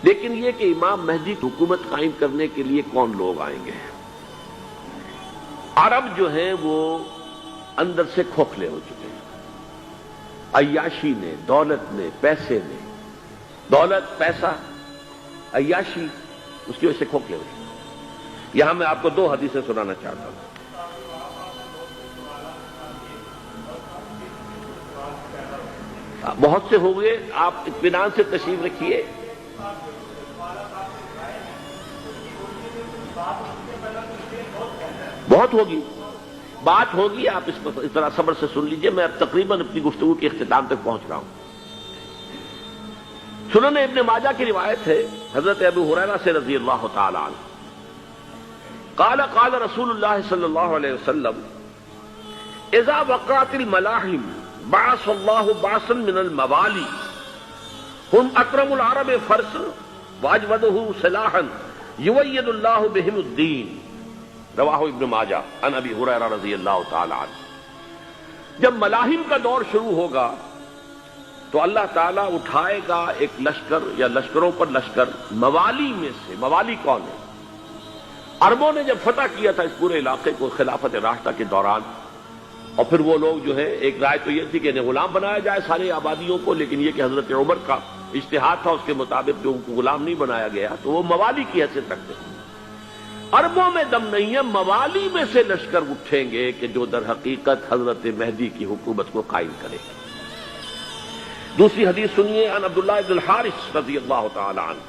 لیکن یہ کہ امام مہدی کی حکومت قائم کرنے کے لیے کون لوگ آئیں گے؟ عرب جو ہیں وہ اندر سے کھوکھلے ہو چکے ہیں، عیاشی نے، دولت نے، پیسے نے، دولت، پیسہ، عیاشی، اس کی وجہ سے کھوکھلے ہو چکے ہیں۔ یہاں میں آپ کو دو حدیثیں سنانا چاہتا ہوں۔ بہت سے ہو گئے، آپ اطمینان سے تشریف رکھیے۔ بہت ہوگی، بات ہوگی، آپ اس طرح صبر سے سن لیجئے۔ میں اب تقریباً اپنی گفتگو کے اختتام تک پہنچ رہا ہوں۔ سنن ابن ماجہ کی روایت ہے حضرت ابو ہریرہ سے رضی اللہ تعالی عنہ، قال قال رسول اللہ صلی اللہ علیہ وسلم اذا وقعت الملاحم بعث اللہ بعثا من الموالی هم اکرم العرب فرسا واجودہ سلاحا یوید اللہ بہم الدین، رواہ ابن ماجہ عن ابی ہریرہ رضی اللہ تعالی عنہ۔ جب ملاحم کا دور شروع ہوگا تو اللہ تعالیٰ اٹھائے گا ایک لشکر یا لشکروں پر لشکر موالی میں سے۔ موالی کون ہے؟ عربوں نے جب فتح کیا تھا اس پورے علاقے کو خلافت راشدہ کے دوران، اور پھر وہ لوگ جو ہے، ایک رائے تو یہ تھی کہ انہیں غلام بنایا جائے ساری آبادیوں کو، لیکن یہ کہ حضرت عمر کا اجتہاد تھا، اس کے مطابق جو ان کو غلام نہیں بنایا گیا تو وہ موالی کی حیثیت رکھتے ہیں۔ عربوں میں دم نہیں ہے، موالی میں سے لشکر اٹھیں گے کہ جو در حقیقت حضرت مہدی کی حکومت کو قائم کرے گا۔ دوسری حدیث سنیے، عن عبداللہ بن الحارث رضی اللہ تعالی عنہ،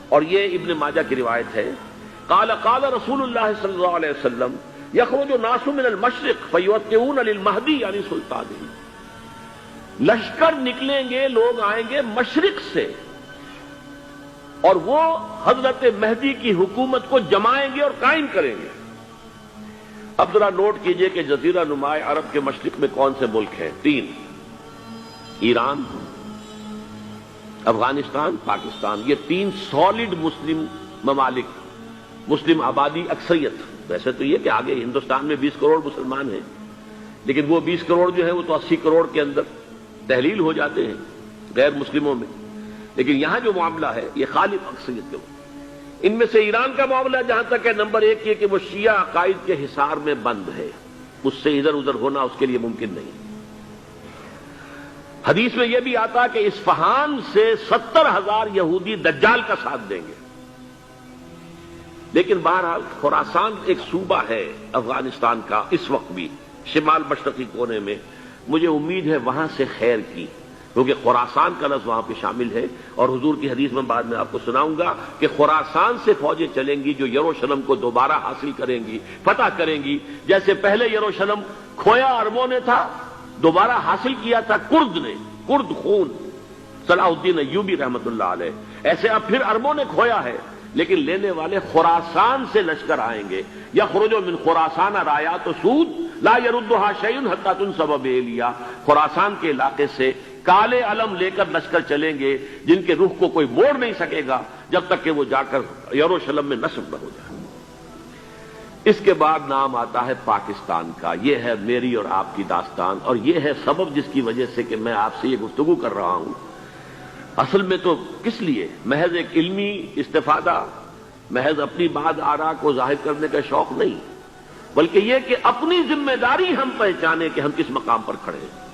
اور یہ ابن ماجہ کی روایت ہے، قال قال رسول اللہ صلی اللہ علیہ وسلم یخرج الناس من المشرق فیوطئون للمہدی یعنی سلطانہ، لشکر نکلیں گے، لوگ آئیں گے مشرق سے، اور وہ حضرت مہدی کی حکومت کو جمائیں گے اور قائم کریں گے۔ اب ذرا نوٹ کیجئے کہ جزیرہ نماء عرب کے مشرق میں کون سے ملک ہیں؟ تین: ایران، افغانستان، پاکستان۔ یہ تین سالڈ مسلم ممالک، مسلم آبادی اکثریت۔ ویسے تو یہ کہ آگے ہندوستان میں 20 کروڑ مسلمان ہیں، لیکن وہ 20 کروڑ جو ہے وہ تو 80 کروڑ کے اندر تحلیل ہو جاتے ہیں غیر مسلموں میں، لیکن یہاں جو معاملہ ہے یہ غالب اکثریت کے۔ ان میں سے ایران کا معاملہ جہاں تک ہے، نمبر 1 یہ کہ وہ شیعہ عقائد کے حصار میں بند ہے، اس سے ادھر ادھر ہونا اس کے لیے ممکن نہیں۔ حدیث میں یہ بھی آتا کہ اصفہان سے 70,000 یہودی دجال کا ساتھ دیں گے۔ لیکن بہرحال خراسان ایک صوبہ ہے افغانستان کا اس وقت بھی، شمال مشرقی کونے میں، مجھے امید ہے وہاں سے خیر کی، کیونکہ خراسان کا لفظ وہاں پہ شامل ہے، اور حضور کی حدیث میں بعد میں آپ کو سناؤں گا کہ خراسان سے فوجیں چلیں گی جو یروشلم کو دوبارہ حاصل کریں گی، فتح کریں گی۔ جیسے پہلے یروشلم کھویا عربوں نے تھا، دوبارہ حاصل کیا تھا کرد نے، کرد خون صلاح الدین ایوبی رحمت اللہ علیہ، ایسے اب پھر عربوں نے کھویا ہے، لیکن لینے والے خراسان سے لشکر آئیں گے۔ یخرج من خراسان رایات سود لا یردھا شیء حتی تنصب بإیلیا، خراسان کے علاقے سے کالے علم لے کر لشکر چلیں گے جن کے رخ کو کوئی موڑ نہیں سکے گا جب تک کہ وہ جا کر یروشلم میں نصب نہ ہو جائے۔ اس کے بعد نام آتا ہے پاکستان کا۔ یہ ہے میری اور آپ کی داستان، اور یہ ہے سبب جس کی وجہ سے کہ میں آپ سے یہ گفتگو کر رہا ہوں۔ اصل میں تو کس لیے؟ محض ایک علمی استفادہ، محض اپنی بات آراء کو ظاہر کرنے کا شوق نہیں، بلکہ یہ کہ اپنی ذمہ داری ہم پہچانیں کہ ہم کس مقام پر کھڑے ہیں۔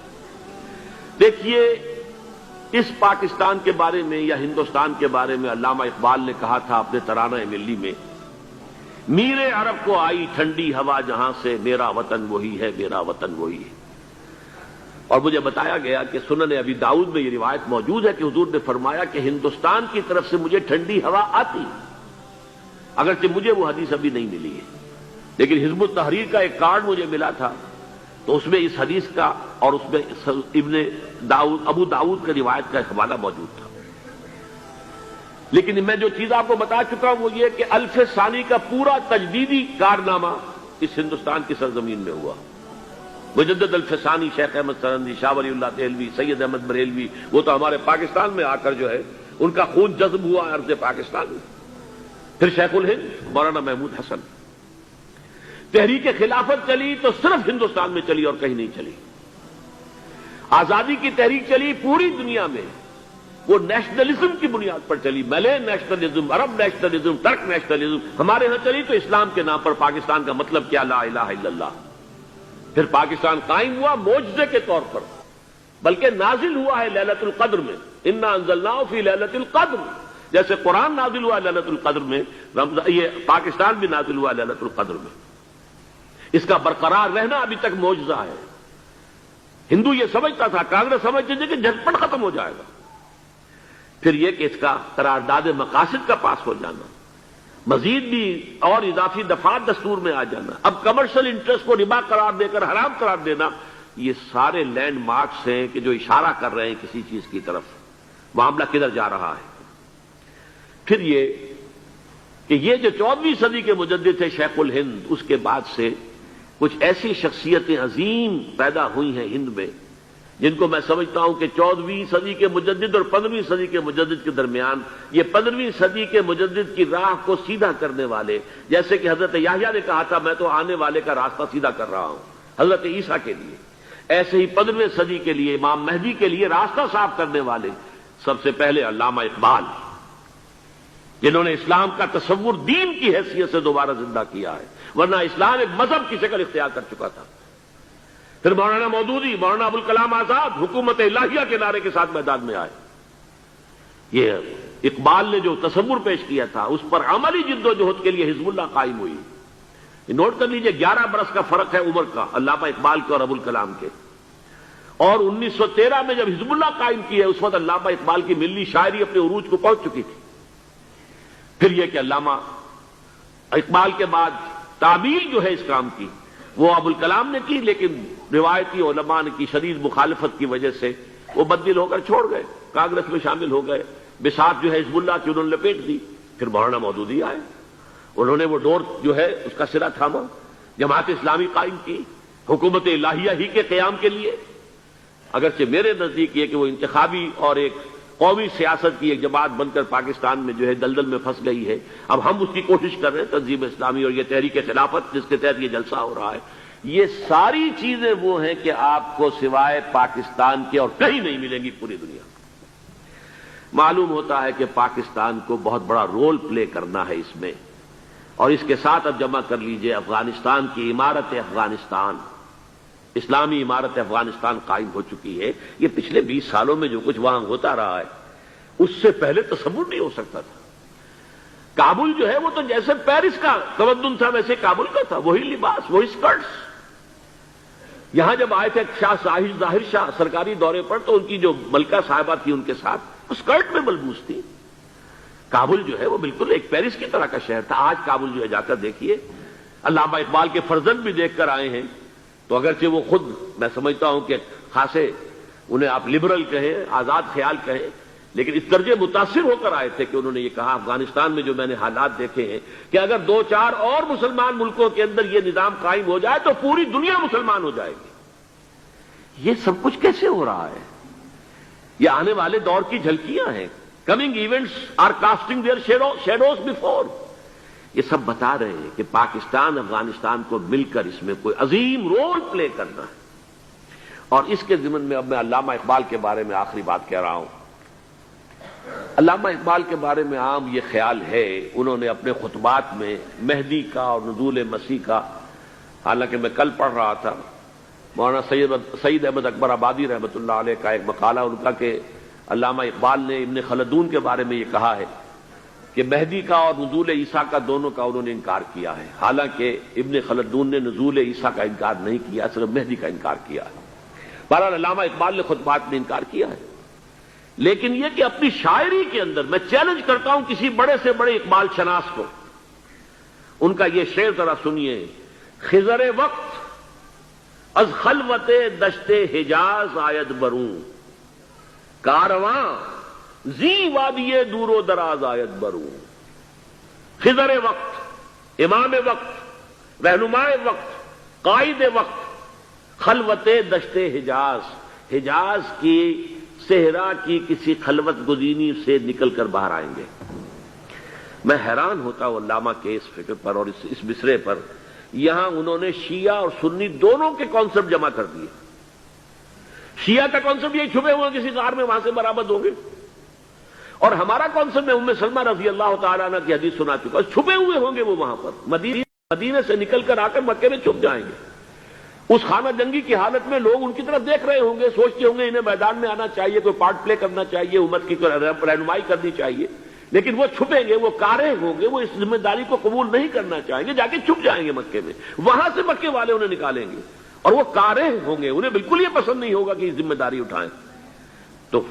دیکھیے، اس پاکستان کے بارے میں یا ہندوستان کے بارے میں علامہ اقبال نے کہا تھا اپنے ترانہ ملی میں، میرے عرب کو آئی ٹھنڈی ہوا جہاں سے، میرا وطن وہی ہے، میرا وطن وہی ہے۔ اور مجھے بتایا گیا کہ سنن ابی داؤد میں یہ روایت موجود ہے کہ حضور نے فرمایا کہ ہندوستان کی طرف سے مجھے ٹھنڈی ہوا آتی، اگرچہ مجھے وہ حدیث ابھی نہیں ملی ہے، لیکن حزب التحریر کا ایک کارڈ مجھے ملا تھا، تو اس میں اس حدیث کا اور اس میں ابو داؤد کا روایت کا حوالہ موجود تھا۔ لیکن میں جو چیز آپ کو بتا چکا ہوں وہ یہ کہ الف ثانی کا پورا تجدیدی کارنامہ اس ہندوستان کی سرزمین میں ہوا۔ مجدد الف ثانی شیخ احمد سرندی، شاہ ولی اللہ دہلوی، سید احمد بریلوی، وہ تو ہمارے پاکستان میں آ کر جو ہے ان کا خون جذب ہوا ارض پاکستان میں۔ پھر شیخ الہند مولانا محمود حسن۔ تحریک خلافت چلی تو صرف ہندوستان میں چلی اور کہیں نہیں چلی۔ آزادی کی تحریک چلی پوری دنیا میں، وہ نیشنلزم کی بنیاد پر چلی، ملے نیشنلزم، عرب نیشنلزم، ترک نیشنلزم. ہمارے ہاں چلی تو اسلام کے نام پر پاکستان کا مطلب کیا؟ لا الہ الا اللہ. پھر پاکستان قائم ہوا معجزے کے طور پر، بلکہ نازل ہوا ہے لیلۃ القدر میں. انا انزلناہ فی لیلۃ القدر، جیسے قرآن نازل ہوا لیلۃ القدر میں، یہ پاکستان بھی نازل ہوا لیلۃ القدر میں. اس کا برقرار رہنا ابھی تک معجزہ ہے. ہندو یہ سمجھتا تھا، کانگریس سمجھتی تھی کہ جھٹپٹ ختم ہو جائے گا. پھر یہ کہ اس کا قرارداد مقاصد کا پاس ہو جانا، مزید بھی اور اضافی دفعات دستور میں آ جانا، اب کمرشل انٹرسٹ کو ربا قرار دے کر حرام قرار دینا، یہ سارے لینڈ مارکس ہیں کہ جو اشارہ کر رہے ہیں کسی چیز کی طرف. معاملہ کدھر جا رہا ہے؟ پھر یہ کہ یہ جو 14ویں صدی کے مجدد تھے شیخ الہند، اس کے بعد سے کچھ ایسی شخصیتیں عظیم پیدا ہوئی ہیں ہند میں، جن کو میں سمجھتا ہوں کہ 14ویں صدی کے مجدد اور 15ویں صدی کے مجدد کے درمیان، یہ 15ویں صدی کے مجدد کی راہ کو سیدھا کرنے والے، جیسے کہ حضرت یحییٰ نے کہا تھا میں تو آنے والے کا راستہ سیدھا کر رہا ہوں حضرت عیسیٰ کے لیے، ایسے ہی 15ویں صدی کے لیے امام مہدی کے لیے راستہ صاف کرنے والے سب سے پہلے علامہ اقبال، جنہوں نے اسلام کا تصور دین کی حیثیت سے دوبارہ زندہ کیا ہے، ورنہ اسلام ایک مذہب کی شکل اختیار کر چکا تھا. پھر مولانا مودودی، مولانا ابوالکلام آزاد حکومت الہیہ کے نعرے کے ساتھ میدان میں آئے. یہ اقبال نے جو تصور پیش کیا تھا اس پر عملی جد و جہد کے لیے حزب اللہ قائم ہوئی. نوٹ کر لیجئے 11 برس کا فرق ہے عمر کا علامہ اقبال کے اور ابوالکلام کے. اور 1913 میں جب حزب اللہ قائم کی ہے اس وقت علامہ اقبال کی ملی شاعری اپنے عروج کو پہنچ چکی تھی. پھر یہ کہ علامہ اقبال کے بعد تعمیل جو ہے اس کام کی وہ ابوالکلام نے کی، لیکن روایتی علماء کی شدید مخالفت کی وجہ سے وہ بددل ہو کر چھوڑ گئے، کانگریس میں شامل ہو گئے. بساط جو ہے حزب اللہ کی انہوں نے لپیٹ دی. پھر مولانا مودودی آئے، انہوں نے وہ ڈور جو ہے اس کا سرا تھاما، جماعت اسلامی قائم کی حکومت الہیہ ہی کے قیام کے لیے. اگرچہ میرے نزدیک یہ کہ وہ انتخابی اور ایک قومی سیاست کی ایک جماعت بن کر پاکستان میں جو ہے دلدل میں پھنس گئی ہے. اب ہم اس کی کوشش کر رہے ہیں، تنظیم اسلامی اور یہ تحریک خلافت جس کے تحت یہ جلسہ ہو رہا ہے. یہ ساری چیزیں وہ ہیں کہ آپ کو سوائے پاکستان کے اور کہیں نہیں ملیں گی پوری دنیا. معلوم ہوتا ہے کہ پاکستان کو بہت بڑا رول پلے کرنا ہے اس میں. اور اس کے ساتھ اب جمع کر لیجئے افغانستان کی عمارت افغانستان، اسلامی عمارت افغانستان قائم ہو چکی ہے. یہ پچھلے 20 سالوں میں جو کچھ وہاں ہوتا رہا ہے اس سے پہلے تصور نہیں ہو سکتا تھا. کابل جو ہے وہ تو جیسے پیرس کا تمدن تھا ویسے کابل کا تھا، وہی لباس، وہی سکرٹس. یہاں جب آئے تھے شاہ ظاہر شاہ سرکاری دورے پر تو ان کی جو ملکہ صاحبہ تھی ان کے ساتھ وہ سکرٹ میں ملبوس تھی. کابل جو ہے وہ بالکل ایک پیرس کی طرح کا شہر تھا. آج کابل جو ہے جا کر دیکھیے. علامہ اقبال کے فرزند بھی دیکھ کر آئے ہیں تو اگرچہ وہ خود میں سمجھتا ہوں کہ خاصے انہیں آپ لبرل کہیں، آزاد خیال کہیں، لیکن اس درجے متاثر ہو کر آئے تھے کہ انہوں نے یہ کہا افغانستان میں جو میں نے حالات دیکھے ہیں کہ اگر 2-4 اور مسلمان ملکوں کے اندر یہ نظام قائم ہو جائے تو پوری دنیا مسلمان ہو جائے گی. یہ سب کچھ کیسے ہو رہا ہے؟ یہ آنے والے دور کی جھلکیاں ہیں. Coming events are casting their shadows before. یہ سب بتا رہے ہیں کہ پاکستان افغانستان کو مل کر اس میں کوئی عظیم رول پلے کرنا ہے. اور اس کے ضمن میں اب میں علامہ اقبال کے بارے میں آخری بات کہہ رہا ہوں. علامہ اقبال کے بارے میں عام یہ خیال ہے، انہوں نے اپنے خطبات میں مہدی کا اور نزول مسیح کا، حالانکہ میں کل پڑھ رہا تھا مولانا سید احمد اکبر آبادی رحمۃ اللہ علیہ کا ایک مقالہ ان کا کہ علامہ اقبال نے ابن خلدون کے بارے میں یہ کہا ہے کہ مہدی کا اور نزول عیسیٰ کا دونوں کا انہوں نے انکار کیا ہے. حالانکہ ابن خلدون نے نزول عیسیٰ کا انکار نہیں کیا، صرف مہدی کا انکار کیا ہے. بہرحال علامہ اقبال نے خطبات میں انکار کیا ہے. لیکن یہ کہ اپنی شاعری کے اندر میں چیلنج کرتا ہوں کسی بڑے سے بڑے اقبال شناس کو، ان کا یہ شعر ذرا سنیے. خضر وقت از خلوت دشت حجاز آید بروں، کارواں زی وادی دور و دراز آید بروں. خضر وقت، امام وقت، رہنمائے وقت، قائد وقت، خلوت دشت حجاز، حجاز کی صحرا کی کسی خلوت گزینی سے نکل کر باہر آئیں گے. میں حیران ہوتا ہوں علامہ کے اس فکر پر اور اس مصرے پر. یہاں انہوں نے شیعہ اور سنی دونوں کے کانسیپٹ جمع کر دیے. شیعہ کا کانسیپٹ یہ چھپے ہوئے کسی غار میں وہاں سے برآمد ہوں گے، اور ہمارا کانسیپٹ میں سلمہ رضی اللہ تعالیٰ عنہ کی حدیث سنا چکا، چھپے ہوئے ہوں گے وہ وہاں پر، مدینے سے نکل کر آ کر مکے میں چھپ جائیں گے۔ اس خانہ جنگی کی حالت میں لوگ ان کی طرف دیکھ رہے ہوں گے، سوچتے ہوں گے انہیں میدان میں آنا چاہیے، کوئی پارٹ پلے کرنا چاہیے، امت کی رہنمائی کرنی چاہیے، لیکن وہ چھپیں گے، وہ کارے ہوں گے، وہ اس ذمہ داری کو قبول نہیں کرنا چاہیں گے، جا کے چھپ جائیں گے مکے میں، وہاں سے مکے والے انہیں نکالیں گے، اور وہ کارے ہوں گے، انہیں بالکل یہ پسند نہیں ہوگا کہ یہ ذمہ داری اٹھائیں۔ تو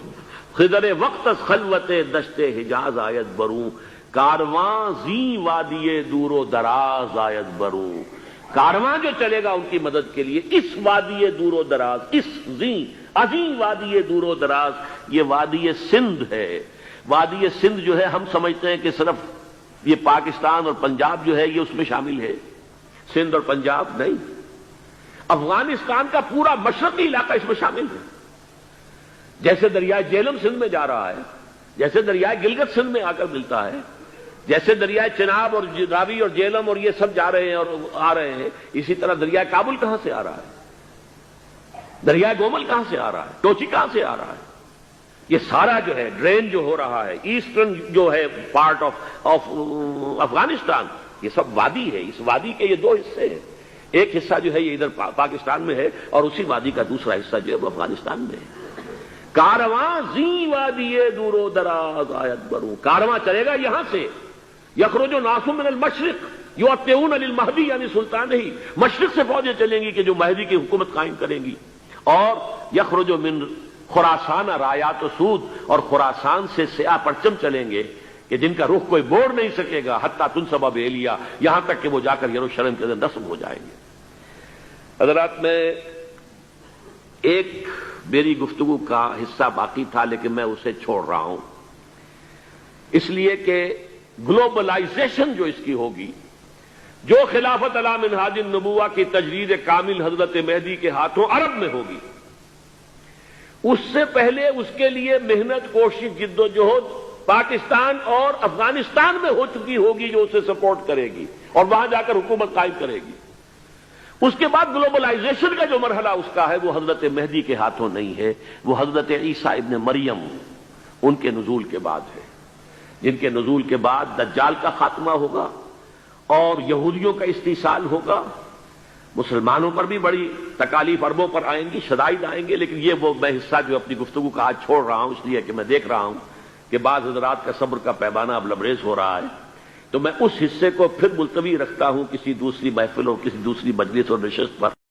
خضر وقت از خلوت دشت حجاز آیت بروں، کارواں زی وادی دور و دراز آیت بروں، کارواں جو چلے گا ان کی مدد کے لیے اس وادی دور و دراز، اس عظیم وادی دور و دراز، یہ وادی سندھ ہے۔ وادی سندھ جو ہے ہم سمجھتے ہیں کہ صرف یہ پاکستان اور پنجاب جو ہے یہ اس میں شامل ہے، سندھ اور پنجاب نہیں، افغانستان کا پورا مشرقی علاقہ اس میں شامل ہے۔ جیسے دریائے جیلم سندھ میں جا رہا ہے، جیسے دریائے گلگت سندھ میں آ کر ملتا ہے، جیسے دریائے چناب اور راوی اور جیلم اور یہ سب جا رہے ہیں اور آ رہے ہیں، اسی طرح دریائے کابل کہاں سے آ رہا ہے، دریائے گومل کہاں سے آ رہا ہے، ٹوچی کہاں سے آ رہا ہے، یہ سارا جو ہے ڈرین جو ہو رہا ہے، ایسٹرن جو ہے پارٹ آف افغانستان، یہ سب وادی ہے۔ اس وادی کے یہ دو حصے ہیں، ایک حصہ جو ہے یہ ادھر پاکستان میں ہے اور اسی وادی کا دوسرا حصہ جو ہے وہ افغانستان میں ہے۔ کارواں زی وادی دور و دراز آیت بروں، کارواں چلے گا یہاں سے، یخرج ناس من المشرق یؤتون للمہدی یعنی سلطان ہی، مشرق سے فوجیں چلیں گی کہ جو مہدی کی حکومت قائم کریں گی، اور یخرج من خراسان رایات و سود، اور خراسان سے سیاہ پرچم چلیں گے کہ جن کا رخ کوئی موڑ نہیں سکے گا، حتیٰ تنصب بیلیا، یہاں تک کہ وہ جا کر یروشلم کے اندر نصب ہو جائیں گے۔ حضرات، میں ایک میری گفتگو کا حصہ باقی تھا لیکن میں اسے چھوڑ رہا ہوں، اس لیے کہ گلوبلائزیشن جو اس کی ہوگی، جو خلافت علی منہاج النبوہ کی تجرید کامل حضرت مہدی کے ہاتھوں عرب میں ہوگی، اس سے پہلے اس کے لیے محنت، کوشش، جد و جہد پاکستان اور افغانستان میں ہو چکی ہوگی جو اسے سپورٹ کرے گی اور وہاں جا کر حکومت قائم کرے گی۔ اس کے بعد گلوبلائزیشن کا جو مرحلہ اس کا ہے وہ حضرت مہدی کے ہاتھوں نہیں ہے، وہ حضرت عیسیٰ ابن مریم ان کے نزول کے بعد ہے، جن کے نزول کے بعد دجال کا خاتمہ ہوگا اور یہودیوں کا استحصال ہوگا، مسلمانوں پر بھی بڑی تکالیف عربوں پر آئیں گی، شدائد آئیں گے، لیکن یہ وہ میں حصہ جو اپنی گفتگو کا آج چھوڑ رہا ہوں اس لیے کہ میں دیکھ رہا ہوں کہ بعض حضرات کا صبر کا پیمانہ اب لبریز ہو رہا ہے، تو میں اس حصے کو پھر ملتوی رکھتا ہوں کسی دوسری محفل اور کسی دوسری مجلس اور نشست پر۔